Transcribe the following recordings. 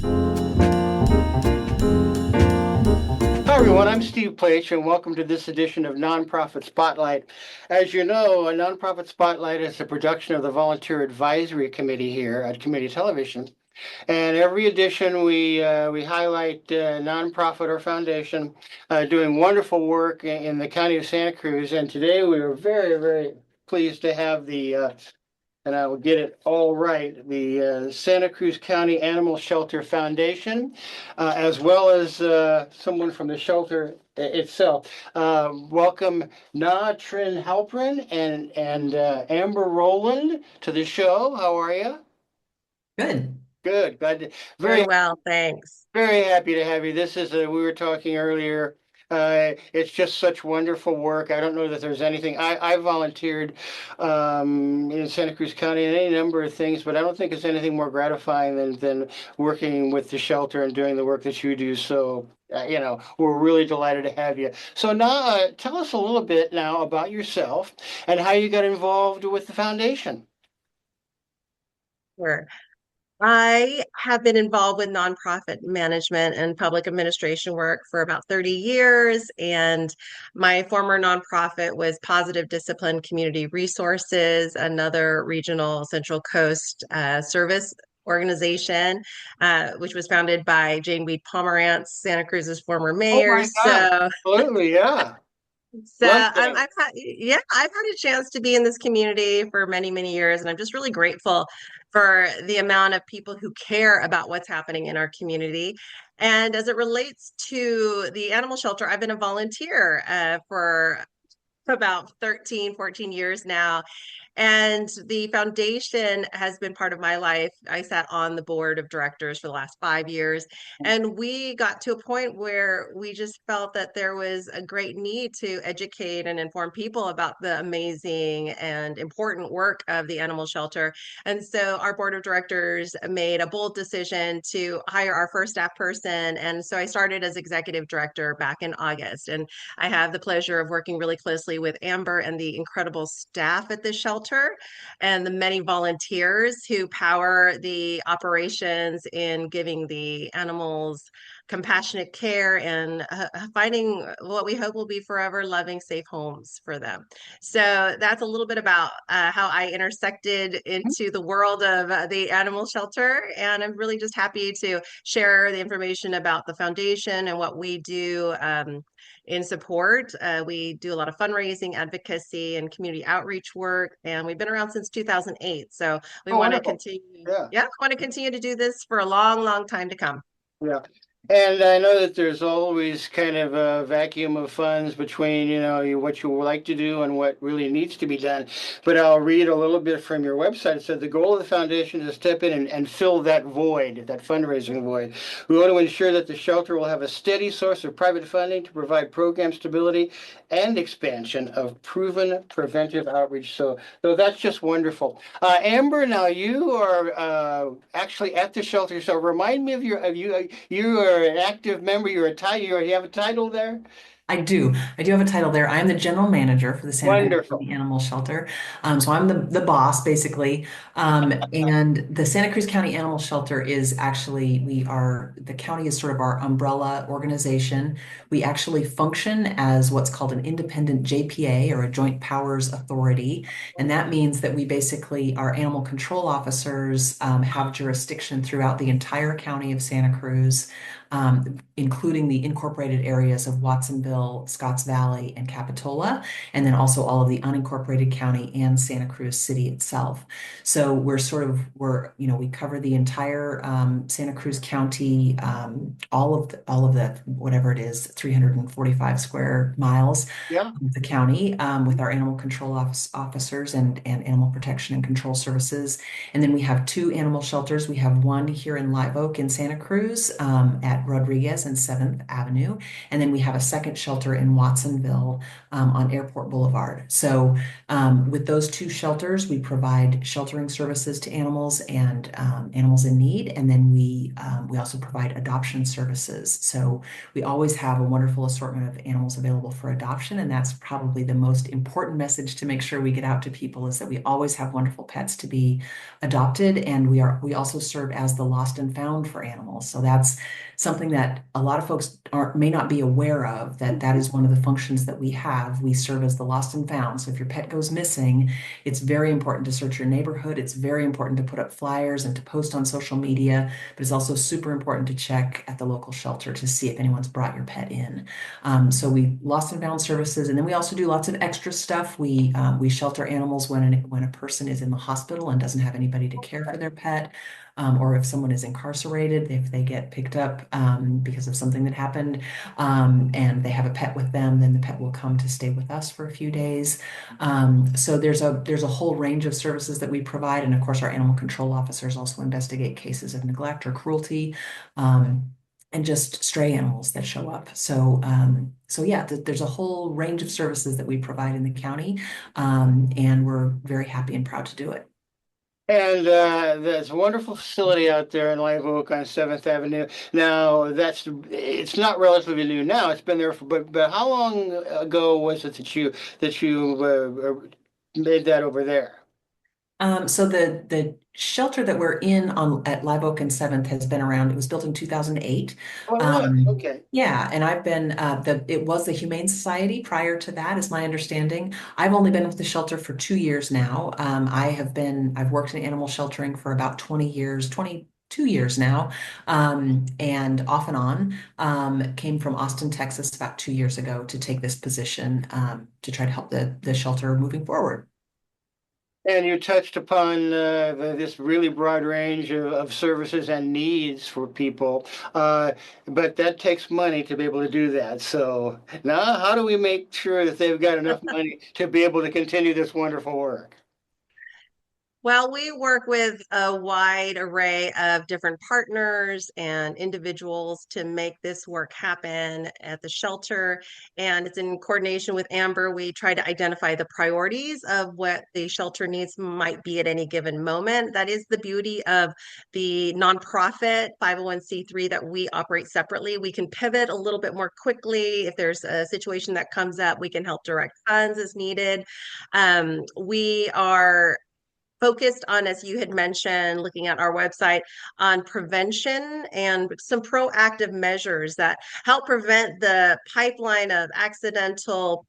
Hi, everyone. I'm Steve Plach, and welcome to this edition of Nonprofit Spotlight. As you know, a Nonprofit Spotlight is a production of the Volunteer Advisory Committee here at Community Television. And every edition, we highlight nonprofit or foundation doing wonderful work in the county of Santa Cruz. And today, we are very, very pleased to have and I will get it all right, the Santa Cruz County Animal Shelter Foundation, as well as someone from the shelter itself. Welcome Trinh-Halperin and Amber Rowland to the show. How are you? Good. Good. Glad to, Very very well, thanks. very happy to have you. This is we were talking earlier. It's just such wonderful work. I don't know that there's anything. I volunteered in Santa Cruz County in any number of things, but I don't think it's anything more gratifying than working with the shelter and doing the work that you do. So, we're really delighted to have you. So now, tell us a little bit now about yourself and how you got involved with the foundation. Sure. I have been involved with nonprofit management and public administration work for about 30 years, and my former nonprofit was Positive Discipline Community Resources, another regional Central Coast service organization, which was founded by Jane Weed Pomerantz, Santa Cruz's former Oh mayor. my gosh. Absolutely, yeah. Love that. I've had a chance to be in this community for many, many years, and I'm just really grateful for the amount of people who care about what's happening in our community. And as it relates to the animal shelter, I've been a volunteer for about 13, 14 years now. And the foundation has been part of my life. I sat on the board of directors for the last 5 years. And we got to a point where we just felt that there was a great need to educate and inform people about the amazing and important work of the animal shelter. And so our board of directors made a bold decision to hire our first staff person. And so I started as executive director back in August. And I have the pleasure of working really closely with Amber and the incredible staff at the shelter and the many volunteers who power the operations in giving the animals compassionate care and finding what we hope will be forever loving, safe homes for them. So that's a little bit about how I intersected into the world of the animal shelter. And I'm really just happy to share the information about the foundation and what we do. In support. We do a lot of fundraising, advocacy, and community outreach work, and we've been around since 2008. So we Oh, want to wonderful. continue, Yeah. yeah, want to continue to do this for a long, long time to come. Yeah. And I know that there's always kind of a vacuum of funds between, what you would like to do and what really needs to be done. But I'll read a little bit from your website. It said the goal of the foundation is to step in and fill that void, that fundraising void. We want to ensure that the shelter will have a steady source of private funding to provide program stability and expansion of proven preventive outreach. So that's just wonderful. Amber, now you are actually at the shelter. So remind me of you. You are an active member. You're a title. You have a title there. I do. I do have a title there. I am the general manager for the Santa Cruz Wonderful. County Animal Shelter. So I'm the boss basically. And the Santa Cruz County Animal Shelter is actually, the county is sort of our umbrella organization. We actually function as what's called an independent JPA or a Joint Powers Authority. And that means that we basically, our animal control officers have jurisdiction throughout the entire county of Santa Cruz. Including the incorporated areas of Watsonville, Scotts Valley, and Capitola, and then also all of the unincorporated county and Santa Cruz City itself. So we cover the entire Santa Cruz County, all of the whatever it is, 345 square miles Yeah. of the county with our animal control officers and animal protection and control services. And then we have two animal shelters. We have one here in Live Oak in Santa Cruz at Rodriguez and 7th Avenue. And then we have a second shelter in Watsonville on Airport Boulevard. So with those two shelters, we provide sheltering services to animals and animals in need, and then we also provide adoption services. So we always have a wonderful assortment of animals available for adoption, and that's probably the most important message to make sure we get out to people is that we always have wonderful pets to be adopted, and we also serve as the lost and found for animals. So that's something that a lot of folks may not be aware of, that is one of the functions that we have. We serve as the lost and found. So if your pet goes missing, it's very important to search your neighborhood. It's very important to put up flyers and to post on social media, but it's also super important to check at the local shelter to see if anyone's brought your pet in. So we lost and found services, and then we also do lots of extra stuff. We shelter animals when a person is in the hospital and doesn't have anybody to care for their pet. Or if someone is incarcerated, if they get picked up because of something that happened, and they have a pet with them, then the pet will come to stay with us for a few days. So there's a whole range of services that we provide, and of course, our animal control officers also investigate cases of neglect or cruelty. And just stray animals that show up. So, yeah, there's a whole range of services that we provide in the county, and we're very happy and proud to do it. And there's a wonderful facility out there in Live Oak on 7th Avenue. Now, it's not relatively new now. It's been there for, but how long ago was it that you made that over there? So the shelter that we're in at Live Oak and 7th has been around. It was built in 2008. Oh, really? Okay. Yeah, and I've been it was the Humane Society prior to that, is my understanding. I've only been with the shelter for 2 years now. I've worked in animal sheltering for about 20 years, 22 years now, and off and on. Came from Austin, Texas about 2 years ago to take this position to try to help the shelter moving forward. And you touched upon this really broad range of services and needs for people, but that takes money to be able to do that. So now, how do we make sure that they've got enough money to be able to continue this wonderful work? Well, we work with a wide array of different partners and individuals to make this work happen at the shelter. And it's in coordination with Amber. We try to identify the priorities of what the shelter needs might be at any given moment. That is the beauty of the nonprofit 501c3 that we operate separately. We can pivot a little bit more quickly. If there's a situation that comes up, we can help direct funds as needed. We are focused on, as you had mentioned, looking at our website on prevention and some proactive measures that help prevent the pipeline of accidental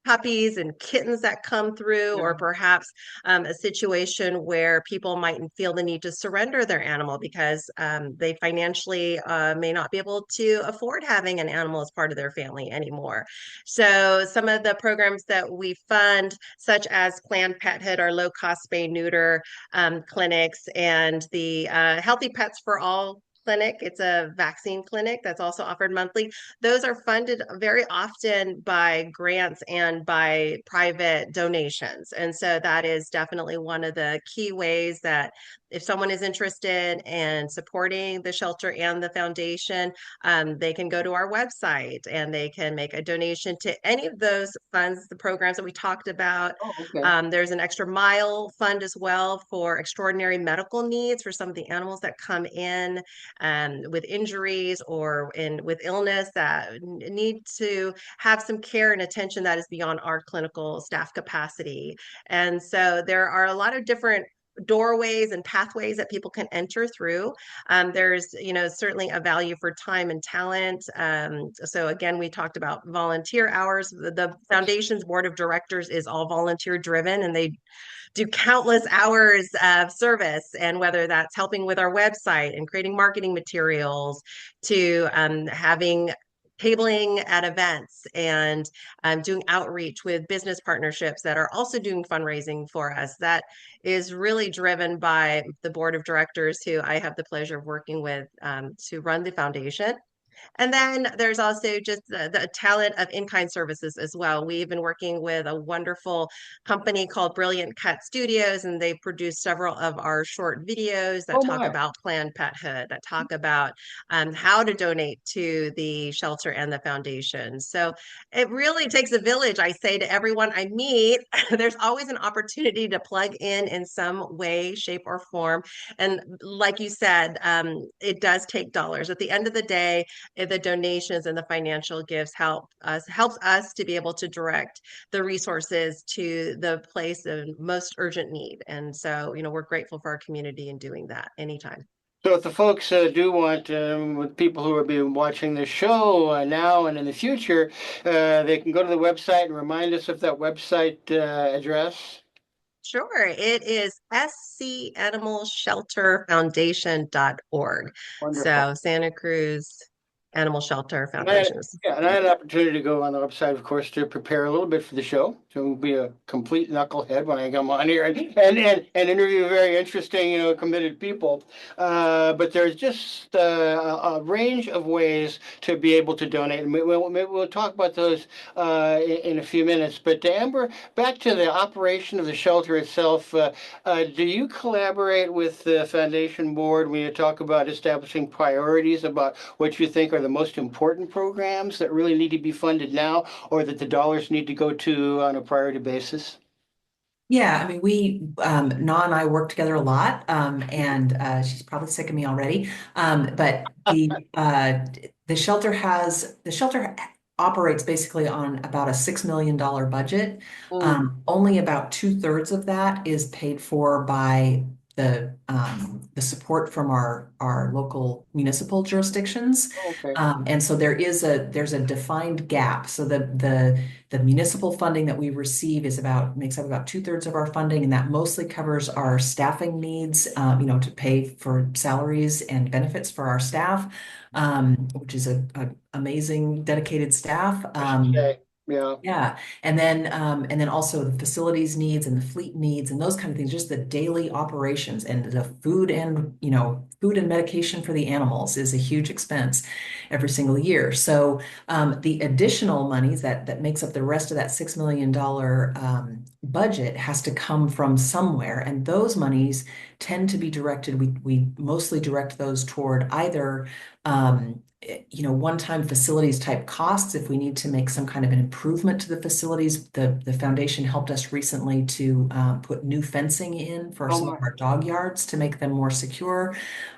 puppies and kittens that come through, or perhaps a situation where people might feel the need to surrender their animal because they financially may not be able to afford having an animal as part of their family anymore. So some of the programs that we fund, such as Planned Pethood, our low-cost spay-neuter clinics, and the Healthy Pets for All clinic. It's a vaccine clinic that's also offered monthly. Those are funded very often by grants and by private donations. And so that is definitely one of the key ways that if someone is interested in supporting the shelter and the foundation, they can go to our website and they can make a donation to any of those funds, the programs that we talked about. Oh, okay. There's an extra mile fund as well for extraordinary medical needs for some of the animals that come in with injuries or with illness that need to have some care and attention that is beyond our clinical staff capacity. And so there are a lot of different doorways and pathways that people can enter through. There's, certainly a value for time and talent. So again, we talked about volunteer hours. The foundation's board of directors is all volunteer driven, and they do countless hours of service, and whether that's helping with our website and creating marketing materials to having tabling at events and doing outreach with business partnerships that are also doing fundraising for us. That is really driven by the board of directors who I have the pleasure of working with to run the foundation. And then there's also just the talent of in-kind services as well. We've been working with a wonderful company called Brilliant Cut Studios, and they produce several of our short videos that Oh talk my. about Planned Parenthood, that talk about how to donate to the shelter and the foundation. So it really takes a village. I say to everyone I meet, there's always an opportunity to plug in some way, shape, or form. And like you said, it does take dollars. At the end of the day, the donations and the financial gifts helps us to be able to direct the resources to the place of most urgent need. And so, we're grateful for our community in doing that anytime. So if the folks do want, with people who are being watching this show now and in the future, they can go to the website and remind us of that website address. Sure, it is scanimalshelterfoundation.org. Wonderful. So Santa Cruz Animal Shelter And I had, Foundation is, yeah, and I had an opportunity to go on the website, of course, to prepare a little bit for the show, to be a complete knucklehead when I come on here and interview very interesting, committed people. But there's just a range of ways to be able to donate. And we'll talk about those in a few minutes. But Amber, back to the operation of the shelter itself. Do you collaborate with the foundation board when you talk about establishing priorities about what you think are the most important programs that really need to be funded now, or that the dollars need to go to on a priority basis? Yeah, I mean, Na and I work together a lot, and she's probably sick of me already. But the shelter operates basically on about a $6 million budget. Mm. Only about 2/3 of that is paid for by the support from our local municipal jurisdictions. Okay. And so there's a defined gap. So the municipal funding that we receive makes up about 2/3 of our funding, and that mostly covers our staffing needs, to pay for salaries and benefits for our staff, which is a amazing, dedicated staff. I should say, yeah. Yeah, and then also the facilities needs and the fleet needs and those kind of things, just the daily operations and the food and medication for the animals is a huge expense every single year. So the additional monies that makes up the rest of that $6 million budget has to come from somewhere, and those monies tend to be directed. We mostly direct those toward either one-time facilities type costs. If we need to make some kind of an improvement to the facilities, the foundation helped us recently to put new fencing in for Oh some my. of our dog yards to make them more secure,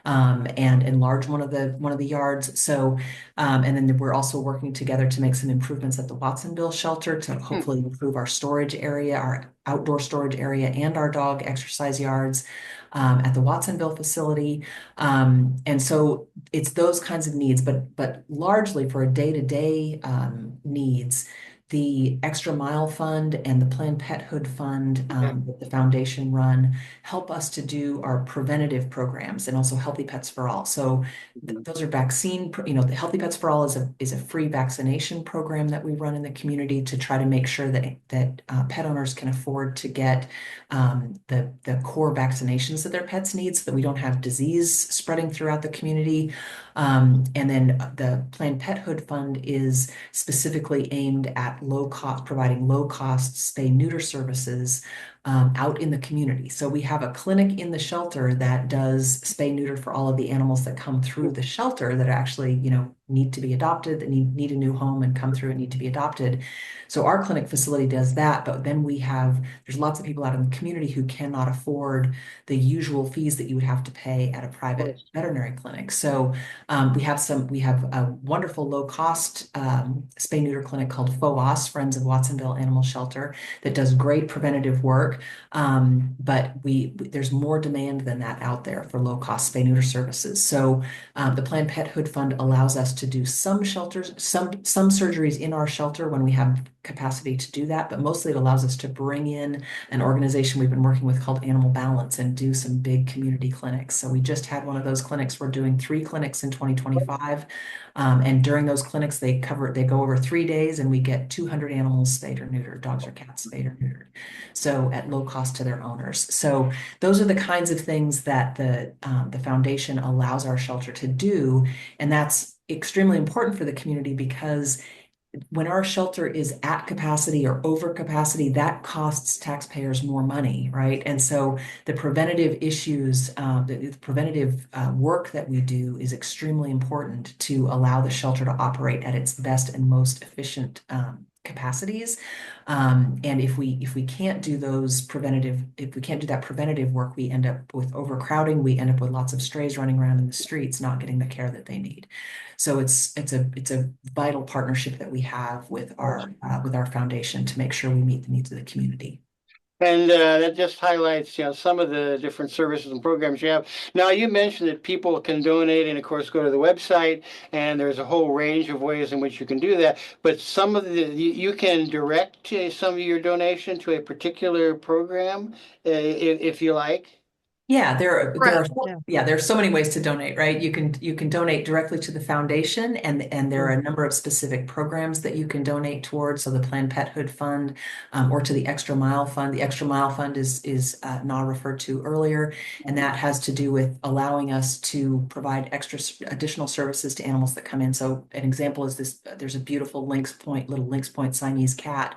and enlarge one of the yards. So, and then we're also working together to make some improvements at the Watsonville shelter to hopefully improve our storage area, our outdoor storage area, and our dog exercise yards at the Watsonville facility. And so it's those kinds of needs, but largely for a day-to-day needs, the Extra Mile Fund and the Planned Parenthood Fund that the foundation run help us to do our preventative programs and also Healthy Pets for All. So those are the Healthy Pets for All is a free vaccination program that we run in the community to try to make sure that pet owners can afford to get the core vaccinations that their pets need, so that we don't have disease spreading throughout the community. And then the Planned Parenthood Fund is specifically aimed at providing low cost spay neuter services out in the community. So we have a clinic in the shelter that does spay neuter for all of the animals that come through the shelter that actually, need to be adopted, that need a new home and come through and need to be adopted. So our clinic facility does that, but then there's lots of people out in the community who cannot afford the usual fees that you would have to pay at a private veterinary clinic. So we have a wonderful low cost spay neuter clinic called FOAS, Friends of Watsonville Animal Shelter, that does great preventative work. But there's more demand than that out there for low cost spay neuter services. So the Planned Parenthood Fund allows us to do some surgeries in our shelter when we have capacity to do that, but mostly it allows us to bring in an organization we've been working with called Animal Balance and do some big community clinics. So we just had one of those clinics. We're doing 3 clinics in 2025. And during those clinics, they go over 3 days and we get 200 animals spayed or neutered, dogs or cats spayed or neutered. So at low cost to their owners. So those are the kinds of things that the foundation allows our shelter to do. And that's extremely important for the community because when our shelter is at capacity or over capacity, that costs taxpayers more money, right? And so the preventative issues, the preventative work that we do is extremely important to allow the shelter to operate at its best and most efficient capacities. And if we can't do if we can't do that preventative work, we end up with overcrowding. We end up with lots of strays running around in the streets, not getting the care that they need. So it's a vital partnership that we have with our foundation to make sure we meet the needs of the community. And that just highlights, some of the different services and programs you have. Now, you mentioned that people can donate and, of course, go to the website, and there's a whole range of ways in which you can do that. But some of you can direct some of your donation to a particular program, if you like. Yeah, there Right. are there are so many ways to donate, right? You can donate directly to the foundation, and there are a number of specific programs that you can donate towards. So the Planned Parenthood Fund, or to the Extra Mile Fund. The Extra Mile Fund is Na referred to earlier, and that has to do with allowing us to provide additional services to animals that come in. So an example is this: there's a beautiful little Lynx Point Siamese cat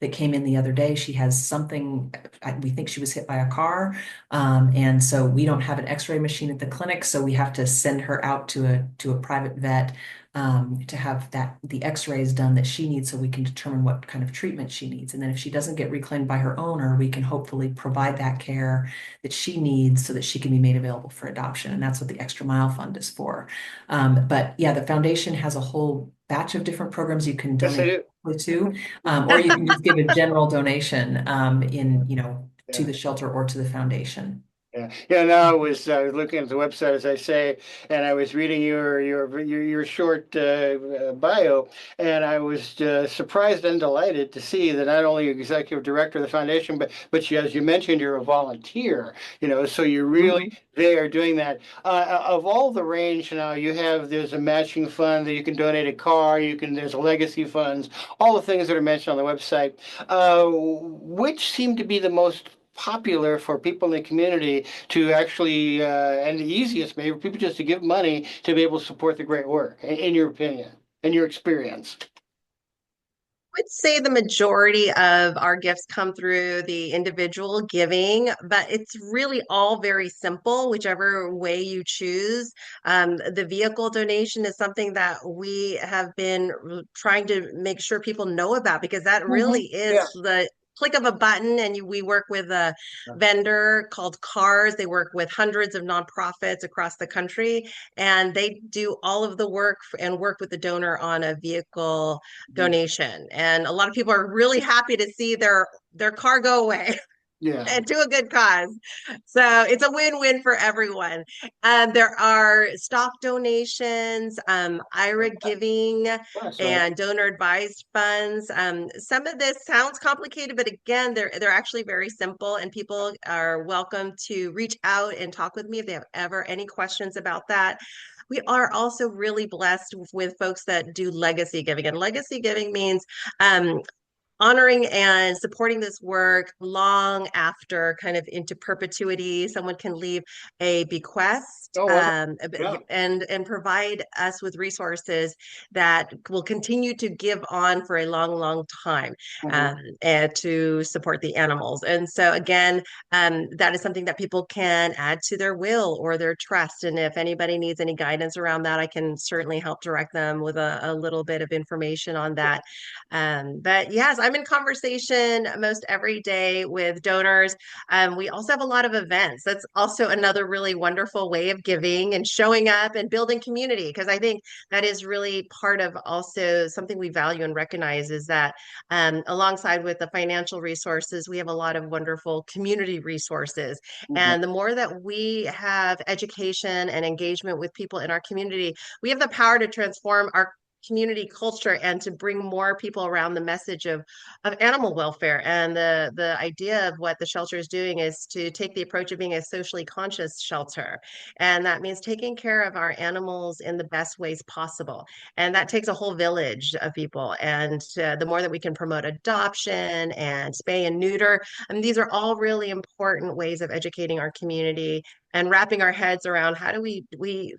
that came in the other day. She has something, we think she was hit by a car. And so we don't have an x-ray machine at the clinic, so we have to send her out to a private vet to have the x-rays done that she needs so we can determine what kind of treatment she needs. And then if she doesn't get reclaimed by her owner, we can hopefully provide that care that she needs so that she can be made available for adoption. And that's what the Extra Mile Fund is for. But yeah, the foundation has a whole batch of different programs you can donate to, or you can just give a general donation to the shelter or to the foundation. Yeah. No, I was looking at the website, as I say, and I was reading your short bio, and I was surprised and delighted to see that not only you're executive director of the foundation, but as you mentioned, you're a volunteer. So you're really there doing that. Of all the range now, there's a matching fund that you can donate a car. There's a legacy funds, all the things that are mentioned on the website. Which seem to be the most popular for people in the community to actually, and the easiest maybe for people just to give money to be able to support the great work, in your opinion, in your experience? I would say the majority of our gifts come through the individual giving, but it's really all very simple, whichever way you choose. The vehicle donation is something that we have been trying to make sure people know about because that really is the click of a button, and we work with a vendor called Cars. They work with hundreds of nonprofits across the country, and they do all of the work and work with the donor on a vehicle donation. And a lot of people are really happy to see their car go away. And to a good cause. So it's a win-win for everyone. There are stock donations, IRA giving, and donor advised funds. Some of this sounds complicated, but again, they're actually very simple, and people are welcome to reach out and talk with me if they have ever any questions about that. We are also really blessed with folks that do legacy giving, and legacy giving means honoring and supporting this work long after, kind of into perpetuity. Someone can leave a bequest and provide us with resources that will continue to give on for a long, long time and to support the animals. And so again, that is something that people can add to their will or their trust. And if anybody needs any guidance around that, I can certainly help direct them with a little bit of information on that. But yes, I'm in conversation most every day with donors. We also have a lot of events. That's also another really wonderful way of giving and showing up and building community, because I think that is really part of also something we value and recognize is that alongside with the financial resources, we have a lot of wonderful community resources. And the more that we have education and engagement with people in our community, we have the power to transform our community culture and to bring more people around the message of animal welfare. And the idea of what the shelter is doing is to take the approach of being a socially conscious shelter. And that means taking care of our animals in the best ways possible. And that takes a whole village of people. And the more that we can promote adoption and spay and neuter, I mean, these are all really important ways of educating our community and wrapping our heads around how do we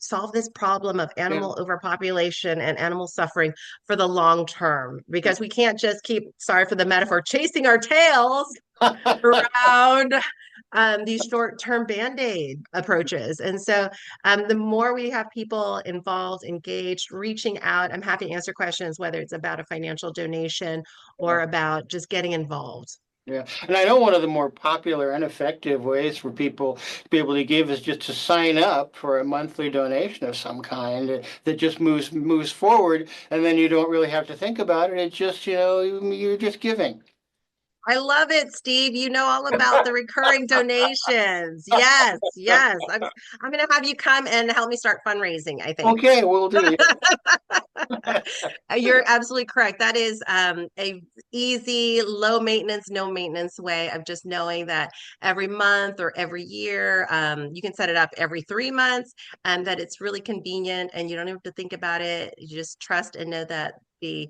solve this problem of animal overpopulation and animal suffering for the long term, because we can't just keep, sorry for the metaphor, chasing our tails around these short-term band-aid approaches. And so the more we have people involved, engaged, reaching out, I'm happy to answer questions, whether it's about a financial donation or about just getting involved. Yeah, and I know one of the more popular and effective ways for people to be able to give is just to sign up for a monthly donation of some kind that just moves forward, and then you don't really have to think about it. It's just, you're just giving. I love it, Steve. You know all about the recurring donations. Yes, yes. I'm going to have you come and help me start fundraising, I think. Okay, we'll do. You're absolutely correct. That is a easy, low maintenance, no maintenance way of just knowing that every month or every year, you can set it up every 3 months, and that it's really convenient and you don't have to think about it. You just trust and know that the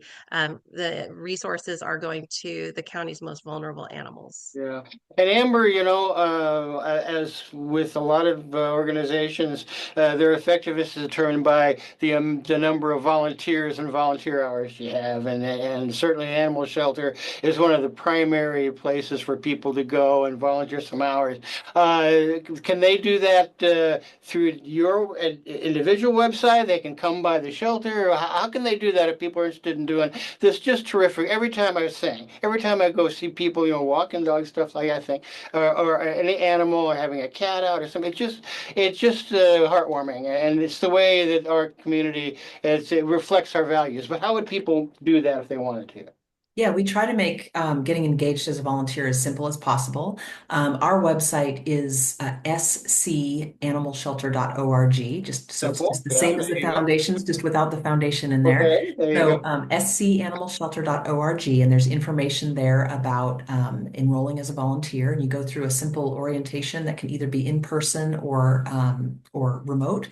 resources are going to the county's most vulnerable animals. Yeah. And Amber, as with a lot of organizations, their effectiveness is determined by the number of volunteers and volunteer hours you have. And certainly animal shelter is one of the primary places for people to go and volunteer some hours. Can they do that through your individual website? They can come by the shelter? Or how can they do that if people are interested in doing this? Just terrific. Every time I go see people, walking dogs, stuff like that, I think, or any animal, or having a cat out or something. It's just heartwarming, and it's the way that our community it reflects our values. But how would people do that if they wanted to? Yeah, we try to make getting engaged as a volunteer as simple as possible. Our website is scanimalshelter.org, just so it's Simple. just the Yeah, same as there the you go. foundations, just without the foundation in there. Okay, there you So go. scanimalshelter.org, and there's information there about enrolling as a volunteer. And you go through a simple orientation that can either be in person or remote.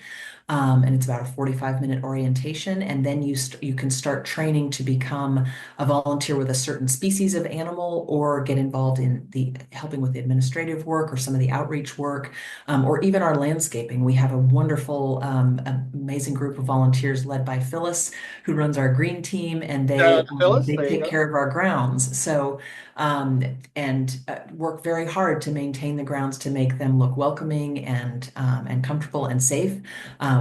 And it's about a 45-minute orientation, and then you can start training to become a volunteer with a certain species of animal, or get involved in the helping with the administrative work or some of the outreach work, or even our landscaping. We have a wonderful, amazing group of volunteers led by Phyllis, who runs our green team, and Phyllis, they there you take go. care of our grounds. So and work very hard to maintain the grounds to make them look welcoming and comfortable and safe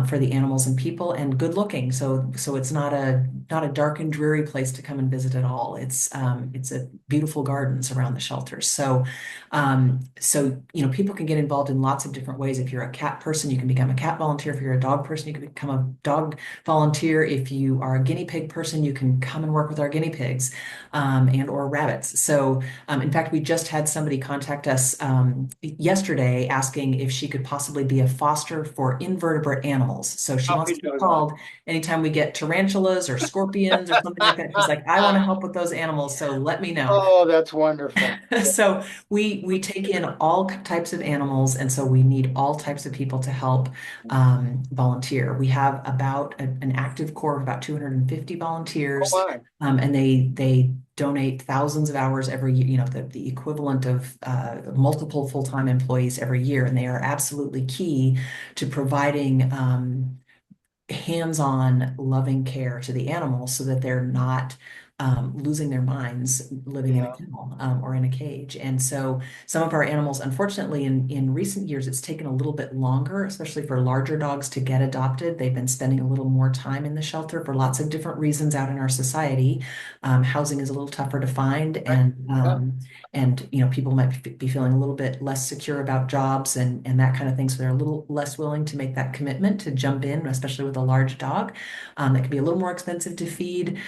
for the animals and people, and good looking. So it's not a dark and dreary place to come and visit at all. It's a beautiful gardens around the shelters. So people can get involved in lots of different ways. If you're a cat person, you can become a cat volunteer. If you're a dog person, you can become a dog volunteer. If you are a guinea pig person, you can come and work with our guinea pigs and or rabbits. So in fact, we just had somebody contact us yesterday asking if she could possibly be a foster for invertebrate animals. So she wants to be called anytime we get tarantulas or scorpions or something like that. She's like, I want to help with those animals, so let me know. Oh, that's wonderful. So we take in all types of animals, and so we need all types of people to help volunteer. We have about an active core of about 250 volunteers, Oh, and they donate thousands of hours every year, the equivalent of multiple full-time employees every year, and they are absolutely key to providing hands-on loving care to the animals so that they're not losing their minds living in a kennel or in a cage. And so some of our animals, unfortunately, in recent years, it's taken a little bit longer, especially for larger dogs, to get adopted. They've been spending a little more time in the shelter for lots of different reasons out in our society. Housing is a little tougher to find, and people might be feeling a little bit less secure about jobs and that kind of thing. So they're a little less willing to make that commitment to jump in, especially with a large dog that can be a little more expensive to feed.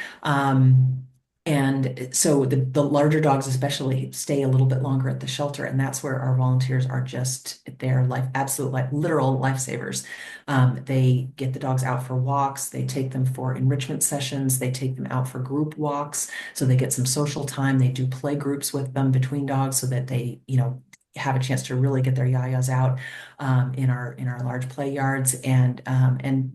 And so the larger dogs especially stay a little bit longer at the shelter, and that's where our volunteers are just their absolute literal lifesavers. They get the dogs out for walks, they take them for enrichment sessions, they take them out for group walks, so they get some social time. They do play groups with them between dogs so that they, have a chance to really get their yayas out in our large play yards, and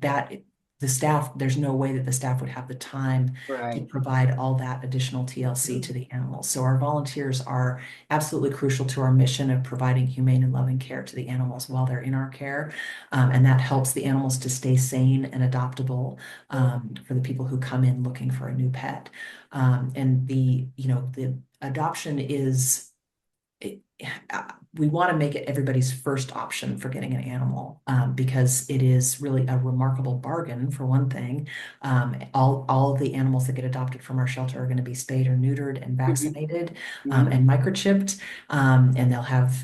that the staff, there's no way that the staff would have the time to Right. provide all that additional TLC to the animals. So our volunteers are absolutely crucial to our mission of providing humane and loving care to the animals while they're in our care. And that helps the animals to stay sane and adoptable for the people who come in looking for a new pet. And the adoption is, we want to make it everybody's first option for getting an animal, because it is really a remarkable bargain, for one thing. All of the animals that get adopted from our shelter are going to be spayed or neutered and vaccinated and microchipped, and they'll have,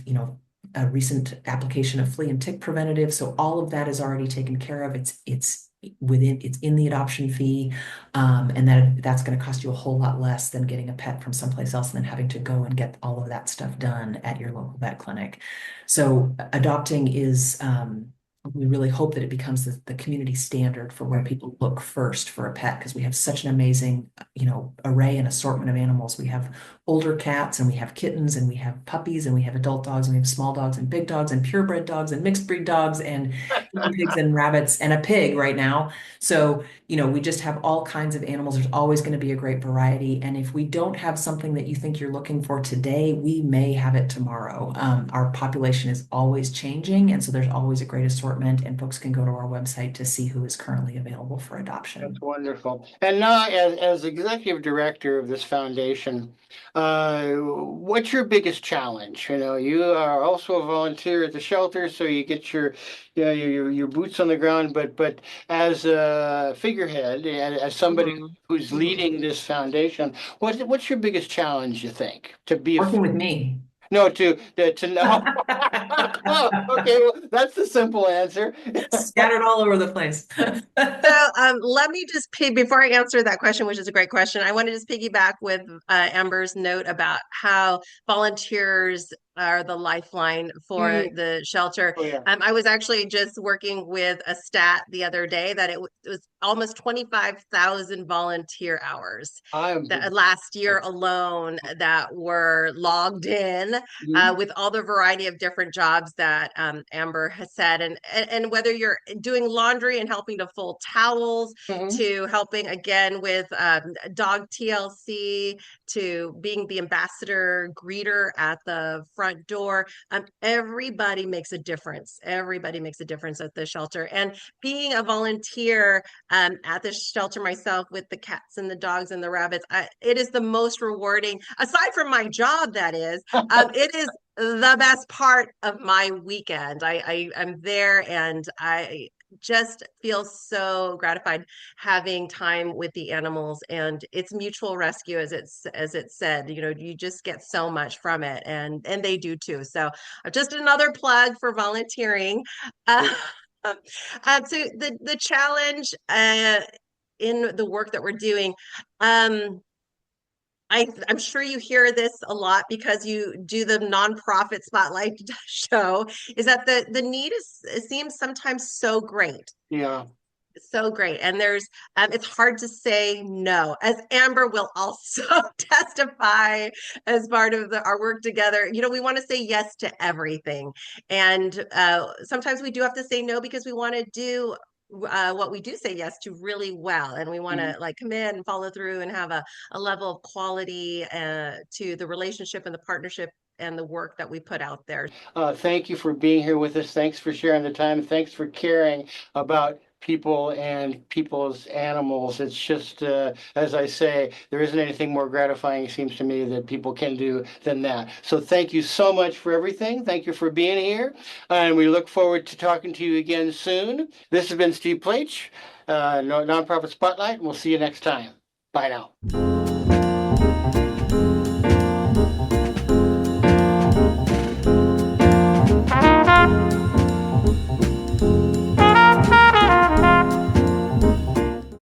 a recent application of flea and tick preventative. So all of that is already taken care of. It's in the adoption fee, and that's going to cost you a whole lot less than getting a pet from someplace else and then having to go and get all of that stuff done at your local vet clinic. So adopting is, we really hope that it becomes the community standard for where people look first for a pet, because we have such an amazing, array and assortment of animals. We have older cats, and we have kittens, and we have puppies, and we have adult dogs, and we have small dogs and big dogs and purebred dogs and mixed breed dogs and guinea pigs and rabbits and a pig right now. So, we just have all kinds of animals. There's always going to be a great variety. And if we don't have something that you think you're looking for today, we may have it tomorrow. Our population is always changing, and so there's always a great assortment, and folks can go to our website to see who is currently available for adoption. That's wonderful. And now, as executive director of this foundation, what's your biggest challenge? You are also a volunteer at the shelter, so you get your boots on the ground. But as a figurehead, as somebody who's leading this foundation, what's your biggest challenge, you think, to be Working with me. No, to know. Oh, okay, well, that's the simple answer. Scattered all over the place. So let me just before I answer that question, which is a great question, I want to just piggyback with Amber's note about how volunteers are the lifeline for the shelter. Oh, yeah. I was actually just working with a stat the other day that it was almost 25,000 volunteer hours last year alone that were logged in with all the variety of different jobs that Amber has said. And whether you're doing laundry and helping to fold towels, to helping again with dog TLC, to being the ambassador greeter at the front door. Everybody makes a difference. Everybody makes a difference at the shelter. And being a volunteer at the shelter myself with the cats and the dogs and the rabbits, it is the most rewarding, aside from my job, that is, it is the best part of my weekend. I'm there, and I just feel so gratified having time with the animals, and it's mutual rescue, as it said. You just get so much from it, and they do too. So just another plug for volunteering. So the challenge in the work that we're doing, I'm sure you hear this a lot because you do the nonprofit spotlight show, is that the need seems sometimes so great. Yeah. So great. And there's it's hard to say no, as Amber will also testify as part of our work together. We want to say yes to everything. And sometimes we do have to say no because we want to do what we do say yes to really well, and we want to commit and follow through and have a level of quality to the relationship and the partnership and the work that we put out there. Thank you for being here with us. Thanks for sharing the time. Thanks for caring about people and people's animals. It's just, as I say, there isn't anything more gratifying, it seems to me, that people can do than that. So thank you so much for everything. Thank you for being here. And we look forward to talking to you again soon. This has been Steve Plach, Nonprofit Spotlight, and we'll see you next time. Bye now.